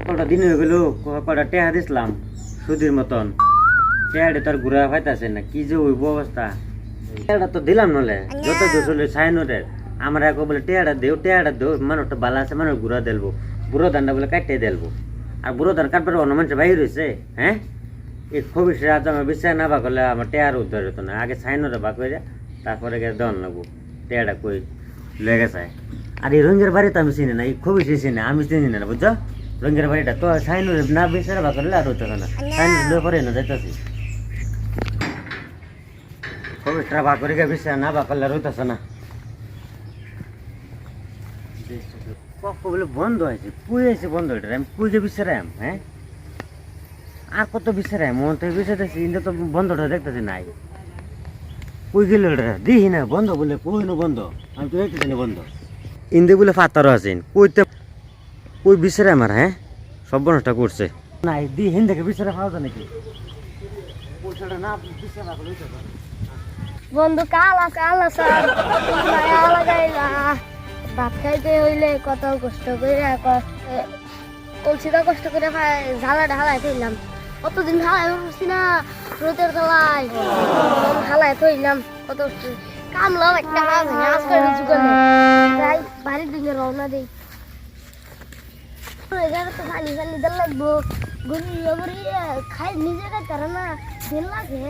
কটা দিন হয়ে গেল, কটা টেহা দিছিলাম সুদির মতন, টেহাটা তো আর ঘুরা পাইতাছে না, কি যে হইব অবস্থা। টেহাটা তো দিলাম নলে যত দোষ হলে সাইনরে আমরা এক বলে টেহাটা দেও মানুষটা ভালো আছে, মানুষ ঘুরা দেলবো, বুড়ো ধানটা বলে কাটতে দেলবো। আর বুড়ো ধান কাটবার অন্য মানুষ বাইর হয়েছে। হ্যাঁ, এই খবিস রাত আমার বিশ্বাস না বা করলে আমার টেহার উদ্ধার হতো না। আগে সাইনরে বা করে তারপরে গিয়ে দন লাগবো, টেহাটা কই লেগে যায়। আর এই রঙের বাড়ি তো আমি চিনি না, এই খবিস চিনি আমি চিনি না, বুঝছো? রঙের বাড়িটা তো সাইনরে না বিশ্বাস বা করলে আর হতো না, সাইনরে পরে না যাইতেছি। খবিসটা বা করে গিয়ে বিশ্বাস না বা করলে আর হইতেছে না। বলে বন্ধ হয়েছে, পুই আছে বন্ধ, এটা আমি পুই যে বিচারাম। হ্যাঁ, আর কত বিচারাম, মন তো বিচারতেছি, কিন্তু তো বন্ধটা দেখতেছি নাই। পুই গেল দিহি না বন্ধ বলে, পুই না বন্ধ, আমি তো দেখতেছি না বন্ধ। ইন্দে বলে ফাতারও আছেন, পুইতে পুই বিচারে আমার। হ্যাঁ, সব বনটা করছে নাই দি হিন দেখে বিচারে খাওয়া যায় নাকি পয়সাটা না বিচারা বন্ধু কালা কালা স্যার মায়া লাগাইলা ভাত খাইতে হইলে কত কষ্ট করে কলসিটা কষ্ট করে ঝালাটা হালাই থইলাম, কতদিন হালাই করছি না রোদের তলায়, হালাই থইলাম কত কামলাম একটা আজ করে যুগলে তাই বাড়ির দিকে রওনা দিই। তো খালি খালি দেল লাগবো গরি খাই নিজে কারণ না দেল লাগে।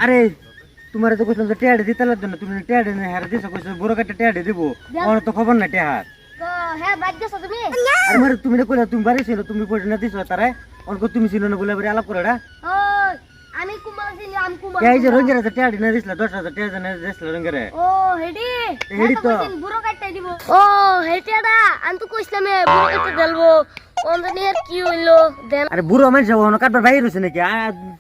আরে তোমার তো কইলাম যে টেয়াড়ে দিতে লাগবে না, তুমি টেয়াড়ে না হারে দিছো, কইছো বড় কাটে টেয়াড়ে দিব, ওর তো খবর না টেহার। তো হ্যাঁ বাদ দিছো তুমি। আর মারে তুমি না কইলা তুমি বাড়ি ছিল, তুমি পড়ে না দিছো তারে, অনকো তুমি ছিল না বলে বাড়ি আলাপ করেডা। ওই আমি কুমার ছিল, আমি কুমার এই যে রঙ্গের আছে টেয়াড়ে না দিছলা 10,000 টাকা না দিছলা রঙ্গের। ও হেডি হেডি তো বুড়ো কাটতে দিব। ও হেটিয়াডা আমি তো কইছিলাম বুড়ো কাটতে দেলবো, ওনজনের আর কি হইলো দেন। আরে বুড়ো মানুষ ওন কাটবার বাইরে হইছে নাকি?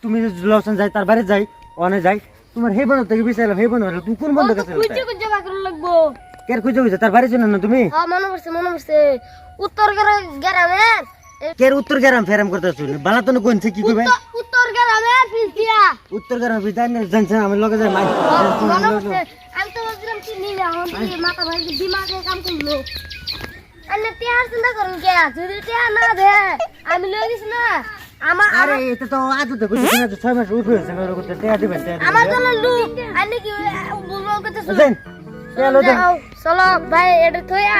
তুমি লসন যাই তার বাড়ি যাই ওনে যাই, তোমার হে বন্ধ থেকে বিচাইলাম, হে বন্ধ তুমি কোন বন্ধ কাছে কুইজে কুইজে বাকর লাগবো। কের কইছো হইছে তার বাড়ি ছিল না তুমি? হ্যাঁ মনে পড়ছে উত্তর গ্রামের কের উত্তর গ্রাম ফেরাম করতেছ বালা তো কোনছে কি কইবে? উত্তর গ্রামের পিলতিয়া উত্তর গ্রাম বিদায় না জানছ আমি লগে যাই মাই মনে পড়ছে। আমি তো ভাবছিলাম চিনি না, আমার মাথা ভাই দিমাগে কাম করলো। আরে টিয়ার চিন্তা করুন কে, যদি টিয়া না দে আমি লই গেছি না আমার। আরে এটা তো আজ তো কইছ না 6 মাস উঠে গেছে মেরে করতে টিয়া দিবেন টিয়া আমার জন্য লু আনি কি বলবো কত দেন চলো দেন চলো ভাই এটা থইয়া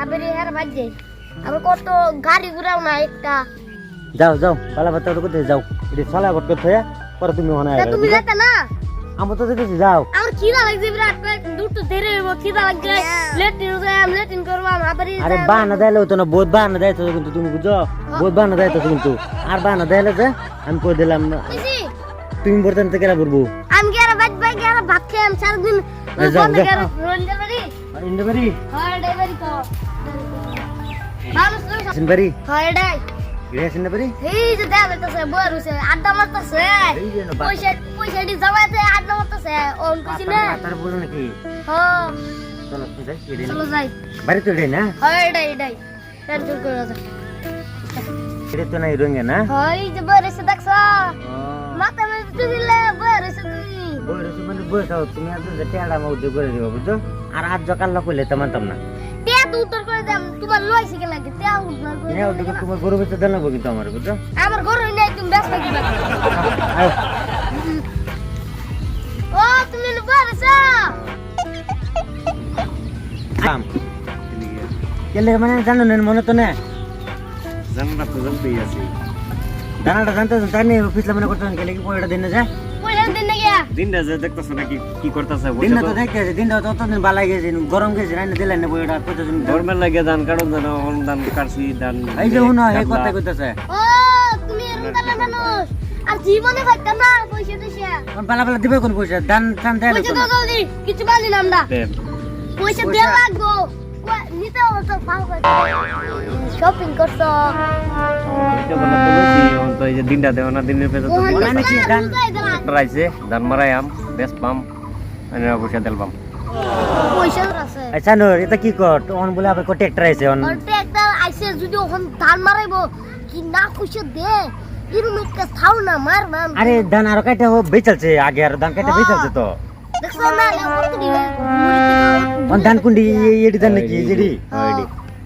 আবেরি হের বাজ যাই। আর কত গাড়ি ঘুরাও না একটা। যাও যাও বালা বাতা তো করতে যাও, এটা ছলা বট করতে হয় পরে তুমি হনা তা তুমি যেতে না, আমি তো যেতেছি যাও। আমার খিদা লাগছে বিরাট, দুটো দেরি হইব, খিদা লাগছে লেটিন করব আবেরি। আরে বানা দেলে তো না, বহুত বানা দেয় তো, কিন্তু তুমি বুঝো বহুত বানা দেয় তো, কিন্তু আর বানা দেলে যে আমি কই দিলাম তুমি বর্তমান থেকে কেরা করবো। আমি গেরা বাজ ভাই গেরা ভাত খেয়ে আমি সারাদিন বন্ধ গেরা রঞ্জন বাড়ি আর ইন্ডে বাড়ি হয় ডেলিভারি তো ভালো সিন বাড়ি হয় ডাই রেশন বাড়ি এই যে দেবে তো সে বড় সে আড্ডা মারতেছে, পয়সা দি জমাতে আড্ডা মারতেছে ওন কইছি না তার বলো নাকি? হ্যাঁ চলো যাই এডে চলো যাই বাড়ি তো এডে না, হয় ডাই টেনশন করে আছে এডে তো নাই রঙে না। হয় যে বড় সে দেখছ মাথা মে দিলে বড় সে তুই বয়স মানে বয়স তুমি আজ যে টেড়া মউদে করে দিবা বুঝছো। আর আজ কাল না কইলে তো মানতাম না। তে তো উত্তর করে দাম তোমার লইছে কে লাগে তে উত্তর করে হ্যাঁ ওদিকে তোমার গরু বেচে দেন লাগবে কিন্তু আমার বুঝছো। আমার ঘর নাই তুমি ব্যস্ত কিবা। ও তুমি বড়সা কাম কেলে মানে জানো না মনে তো না জানাটা তো জানতেই আছি। জানাটা জানতে তাই নিয়ে অফিসে মনে করতেন কেলে কি পয়সা দিন না যা পয়সা দিন না গিয়া দিনটা যে দেখতেছো নাকি কি করতেছে দিন তো দেখতে আছে, দিনটা ততদিন বালাই গেছে, গরম গেছে না দিলেন না পয়সা কতদিন গরমের লাগে ধান কাটন ধান ধান কাটছি ধান এই যে হুনো এই কথা কইতাছে। ও তুমি এরকম তালে মানুষ আর জীবনে পাইতাম না পয়সা দিছে। কোন পালা পালা দিবে কোন পয়সা দান দান দেয় পয়সা দাও জলদি কিছু বালি না আমরা দেন পয়সা দেয়া লাগবো নিতে হবে তো পাও শপিং করছো এটা বলা তো বলছি অন্ত এই যে দিনটা দেও না দিনের পেছনে তো দিন মানে কি ধান রাইছে ধান মারাই আম বেশ পাম মানে অবশ্য তেল পাম পয়সা আছে। আচ্ছা নো এটা কি কর অন বলে আবার কো ট্রাক্টর আইছে অন আর ট্রাক্টর আইছে যদি ওখান ধান মারাইবো কি না পয়সা দে এরকম একটা থাও না মার মার। আরে ধান আর কাটা ও বেচলছে আগে আর ধান কাটা বেচলছে তো দেখছো না লেবু তো দিবে অন ধান কুন্ডি এডি ধান নাকি এডি হইডি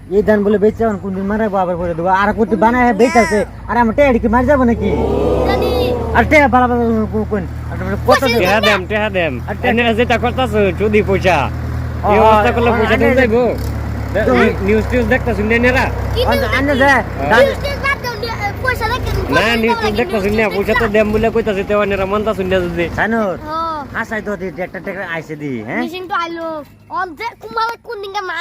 এই ধান বলে বেচে এখন কোনদিন মারাবো আবার করে দেবো আর করতে বানায় বেচাছে আর আমার টেহাড়ি কি মারি যাবো নাকি জানি আর টেহা বালা কোন কত দেব? টেহা দেম এনে যেটা করতাছ চুদি পয়সা এই অবস্থা করলে পয়সা দেন যাইবো নিউজ টিউজ দেখতাছ নেনেরা আনে যায় ধান পয়সা দেখে না নিউজ টিউজ দেখতাছ না পয়সা তো দেম বলে কইতাছে তেওয়ানেরা মনতা শুননা যদি সানুর হাসাই তো দি একটা টাকা আইছে দি হ্যাঁ মিশিং তো আইলো অন যে কুমার কোন দিন মা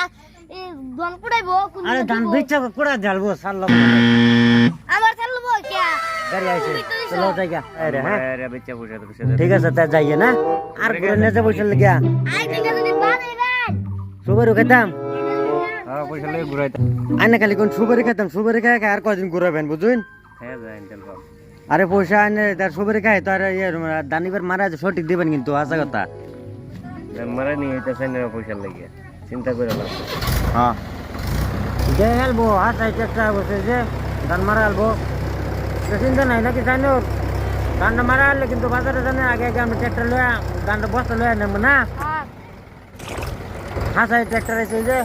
দন পড়াইবো কোন আরে ধান বেচা কোড়া ঢালবো সাল্লা আমার চালবো কি গাড়ি আইছে চলো জায়গা আরে হ্যাঁ আরে বেচা পয়সা তো পয়সা ঠিক আছে তা যাইয়ে না আর ঘুরে নিয়ে যাবো চলে গিয়া আই ঠিক আছে বানাইবেন সুবারু খেতাম হ্যাঁ পয়সা লই ঘুরাইতা আইনা খালি কোন সুবারি খেতাম সুবারি খাই আর কদিন ঘুরাবেন বুঝুন হ্যাঁ যায় তেল পাব আরে পয়সা আনে তার সুবারি খাই তো আর দানিবার মারা সঠিক দিবেন কিন্তু আশা কথা মারা নি হইতাছে না পয়সা লাগে চিন্তা করে লাভ হ্যাঁ যে হেলবো হাসাই চেষ্টা বসে যে ধান মারা হেলবো চিন্তা নাই নাকি জানো ধানটা মারা হলে কিন্তু বাজারে জানে আগে আগে আমরা ট্র্যাক্টর লয়া ধানটা বস্তা লয়া নেবো না হাসাই ট্র্যাক্টর এসে যে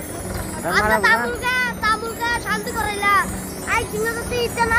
ধান মারা আমরা তামুলকা শান্তি করাইলা আই চিন্তা তো ইচ্ছা না